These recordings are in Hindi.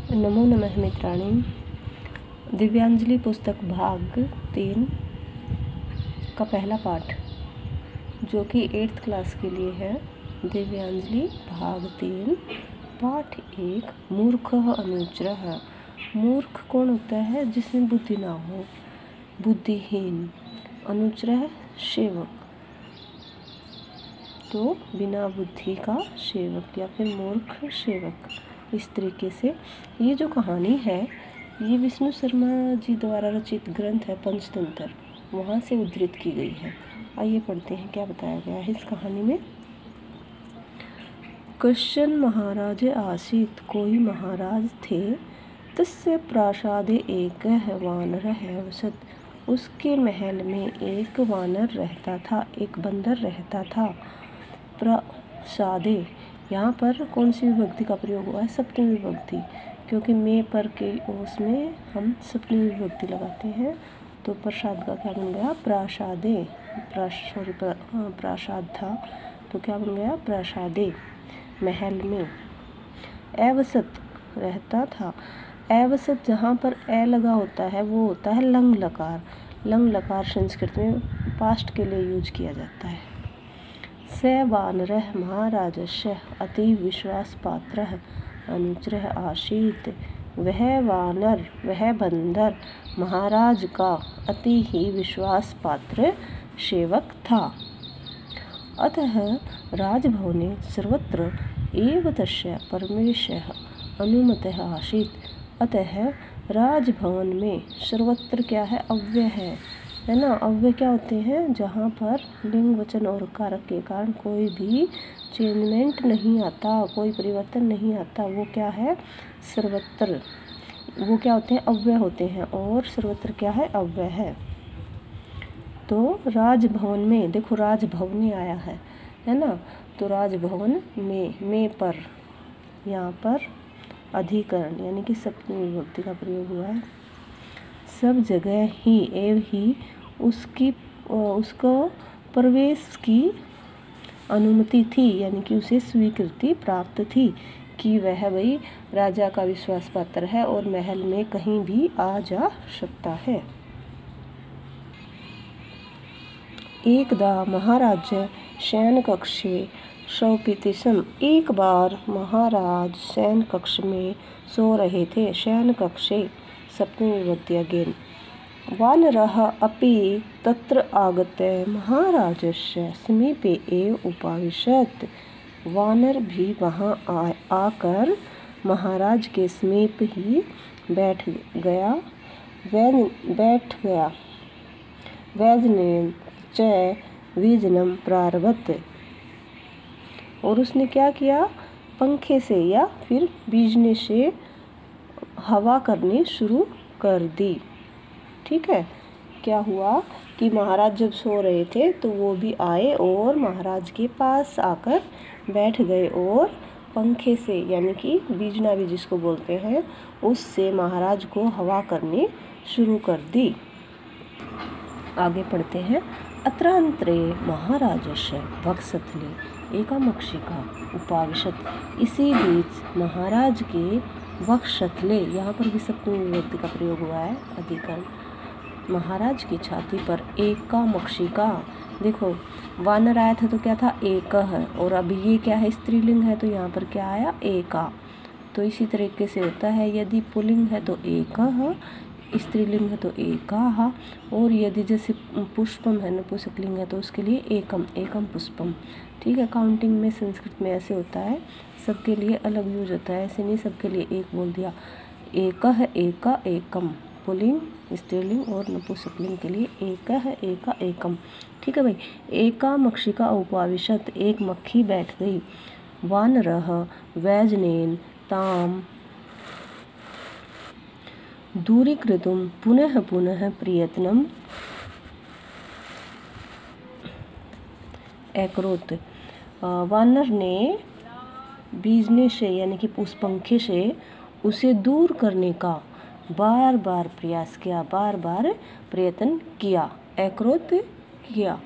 नमो नमः मित्राणि। दिव्यांजलि पुस्तक भाग 3 का पहला पाठ जो कि 8th क्लास के लिए है। दिव्यांजलि भाग 3 पाठ 1 मूर्खः अनुचरः। मूर्ख कौन होता है? जिसमें बुद्धि ना हो, बुद्धिहीन। अनुचरः सेवक, तो बिना बुद्धि का सेवक या फिर मूर्ख सेवक। इस तरीके से ये जो कहानी है ये विष्णु शर्मा जी द्वारा रचित ग्रंथ है पंचतंत्र, वहाँ से उद्धृत की गई है। आइए पढ़ते हैं क्या बताया गया है इस कहानी में। कश्चन महाराज आसीत्, कोई महाराज थे। तस्य प्रासादे एकः वानरः वसत्, उसके महल में एक वानर रहता था, एक बंदर रहता था। प्रासादे, यहाँ पर कौन सी विभक्ति का प्रयोग हुआ है? सप्तमी विभक्ति, क्योंकि में पर के उसमें हम सप्तमी विभक्ति लगाते हैं। तो प्रसाद का क्या बन गया? प्रासादे। प्रासाद था तो क्या बन गया? प्रासादे, महल में। एवसत, रहता था। एवसत जहाँ पर ए लगा होता है वो होता है लंग लकार। लंग लकार संस्कृत में पास्ट के लिए यूज किया जाता है। स वानरः महाराजस्य अति विश्वास पात्रः अनुचरः आसीत्, वह वानर, वह बंदर महाराज का अति ही विश्वास पात्र सेवक था। अतः राजभवने सर्वत्र एव तस्य परमेशः अनुमतः आसीत्। अतः राजभवन में सर्वत्र क्या है? अव्यय है ना। अव्यय क्या होते हैं? जहाँ पर लिंग वचन और कारक के कारण कोई भी चेंजमेंट नहीं आता, कोई परिवर्तन नहीं आता, वो क्या है? सर्वत्र। वो क्या होते हैं? अव्यय होते हैं। और सर्वत्र क्या है? अव्यय है। तो राजभवन में, देखो राजभवने आया है ना। तो राजभवन में पर, यहाँ पर अधिकरण यानी कि सप्तमी विभक्ति का प्रयोग हुआ है। सब जगह ही एवं ही उसको प्रवेश की अनुमति थी, यानी कि उसे स्वीकृति प्राप्त थी कि वह भाई राजा का विश्वास पात्र है और महल में कहीं भी आ जा सकता है। एकदा महाराज शयन कक्षे शौपिति सम, एक बार महाराज शयन कक्ष में सो रहे थे। शयन कक्षे सप्तमी विभक्ति अगेन। वानरः अपि तत्र आगत्य महाराजस्य समीपे एव उपाविशत्, वानर भी वहाँ आकर महाराज के समीप ही बैठ गया। वैजनेन च वीजनम प्रारभत, और उसने क्या किया? पंखे से या फिर बीजने से हवा करनी शुरू कर दी। ठीक है। क्या हुआ कि महाराज जब सो रहे थे तो वो भी आए और महाराज के पास आकर बैठ गए और पंखे से, यानी कि बीजना भी जिसको बोलते हैं, उससे महाराज को हवा करनी शुरू कर दी। आगे पढ़ते हैं। अत्रांतरे महाराजस्य वक्षस्थले एका मक्षिका उपाविशत्, इसी बीच महाराज के वक्षस्थले, यहाँ पर भी सप्तमी विभक्ति का प्रयोग हुआ है, अधिकरण। महाराज की छाती पर एका मक्षिका, देखो वानर आया था तो क्या था? एक है, और अब ये क्या है? स्त्रीलिंग है तो यहाँ पर क्या आया? एका। तो इसी तरीके से होता है, यदि पुल्लिंग है तो एकः, स्त्रीलिंग है तो एकाः, और यदि जैसे पुष्पम है, नपुंसकलिंग है तो उसके लिए एकम, एकम पुष्पम। ठीक है। काउंटिंग में संस्कृत में ऐसे होता है, सबके लिए अलग यूज होता है, ऐसे नहीं सबके लिए एक बोल दिया। एकः, एका, एकम, पुल्लिंग, स्त्रीलिंग और नपुंसकलिंग के लिए एकः, एका, एकम। ठीक है भाई। एका मक्षिका उपाविशत्, एक मक्खी बैठ गई। वानरः वैजनेन ताम दूरीकृतुं पुनः पुनः प्रयत्नम् अकरोत्, वानर ने बीजने से यानी कि उस पंखे से उसे दूर करने का बार बार प्रयास किया, बार बार प्रयत्न किया। अकरोत्, किया,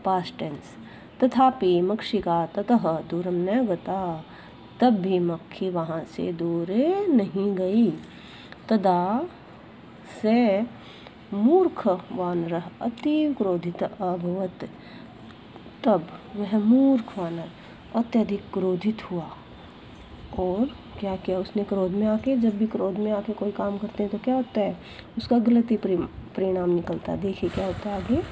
पास्ट टेंस। तथापि मक्षिका ततः दूरं न गता, तब भी मक्खी वहाँ से दूर नहीं गई। तदा से मूर्ख वानरः अतीव क्रोधित अभवत्। तब वह मूर्ख वानर अत्यधिक क्रोधित हुआ और क्या किया उसने, क्रोध में आके, जब भी क्रोध में आके कोई काम करते हैं तो क्या होता है, उसका गलत ही परिणाम निकलता है। देखिए क्या होता है आगे।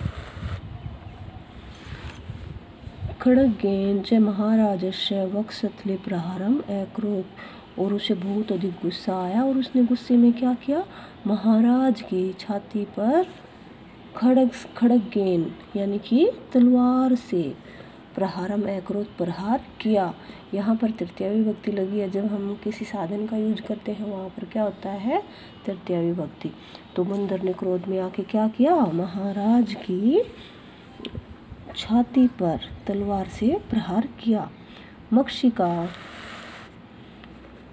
खड्गेन च महाराजस्य वक्षस्थले प्रहारम अकरोत्। और उसे बहुत अधिक गुस्सा आया और उसने गुस्से में क्या किया, महाराज की छाती पर खड्गेन यानी कि तलवार से प्रहारम अकरोत् प्रहार किया। यहाँ पर तृतीया विभक्ति लगी है। जब हम किसी साधन का यूज करते हैं वहाँ पर क्या होता है, तृतीया विभक्ति। तो बंदर ने क्रोध में आके क्या किया, महाराज की छाती पर तलवार से प्रहार किया। मक्षिका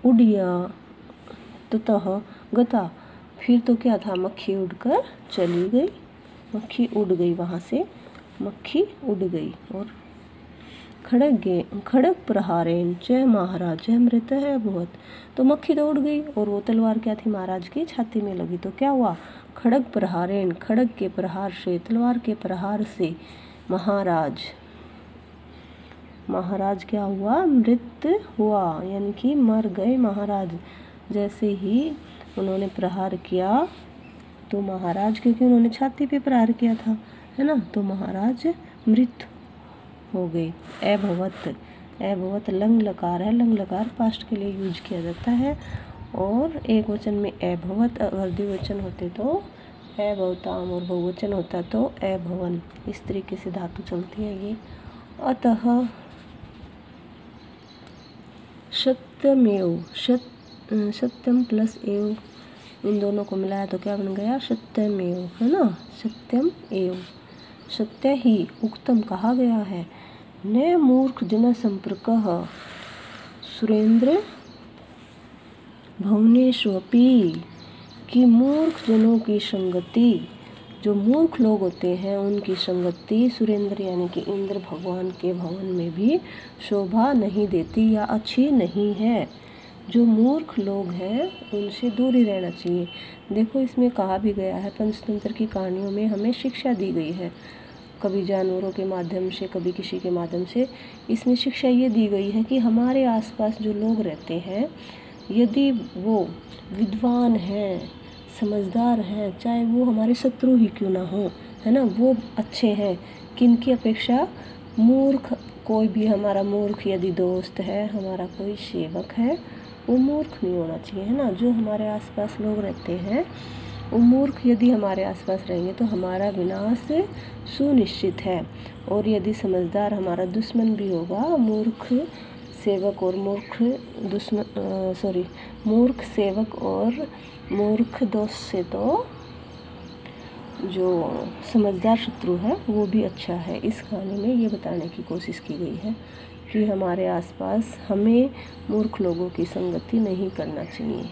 उड़िया ततः गता। फिर तो क्या था, मक्खी उड़कर चली गई, मक्खी उड़ गई, वहाँ से मक्खी उड़ गई। और खड्ग प्रहारेण च महाराज मृतः अभवत्। तो मक्खी तो उड़ गई और वो तलवार क्या थी, महाराज की छाती में लगी। तो क्या हुआ, खड्ग प्रहारेण, खड्ग के प्रहार से, तलवार के प्रहार से महाराज क्या हुआ, मृत हुआ, यानी कि मर गए महाराज। जैसे ही उन्होंने प्रहार किया तो महाराज, क्योंकि उन्होंने छाती पे प्रहार किया था, है ना, तो महाराज मृत हो गए। अभवत लंग लकार है, लंग लकार पास्ट के लिए यूज किया जाता है। और एक वचन में अभवत, अगर द्विवचन होते तो अभवताम और बहुवचन होता तो अभवन। इस तरीके से धातु चलती है ये। अतः सत्यमेव, सत्यम प्लस एव, इन दोनों को मिलाया तो क्या बन गया, सत्यमेव, है ना, सत्यम एव, सत्य ही उक्तम कहा गया है। न मूर्ख जन संपर्कः सुरेंद्र भवनेष्वपि, कि मूर्ख जनों की संगति, जो मूर्ख लोग होते हैं उनकी संगति सुरेंद्र यानी कि इंद्र भगवान के भवन में भी शोभा नहीं देती या अच्छी नहीं है। जो मूर्ख लोग हैं उनसे दूर ही रहना चाहिए। देखो इसमें कहा भी गया है, पंचतंत्र की कहानियों में हमें शिक्षा दी गई है, कभी जानवरों के माध्यम से, कभी किसी के माध्यम से। इसमें शिक्षा ये दी गई है कि हमारे आसपास जो लोग रहते हैं, यदि वो विद्वान हैं, समझदार हैं, चाहे वो हमारे शत्रु ही क्यों ना हो, है ना, वो अच्छे हैं। किनकी अपेक्षा, मूर्ख, कोई भी हमारा मूर्ख यदि दोस्त है, हमारा कोई सेवक है, वो मूर्ख नहीं होना चाहिए, है ना। जो हमारे आसपास लोग रहते हैं वो मूर्ख यदि हमारे आसपास रहेंगे तो हमारा विनाश सुनिश्चित है। और यदि समझदार हमारा दुश्मन भी होगा, मूर्ख सेवक और मूर्ख मूर्ख सेवक और मूर्ख दोस्त से तो जो समझदार शत्रु है वो भी अच्छा है। इस कहानी में ये बताने की कोशिश की गई है कि हमारे आसपास हमें मूर्ख लोगों की संगति नहीं करना चाहिए।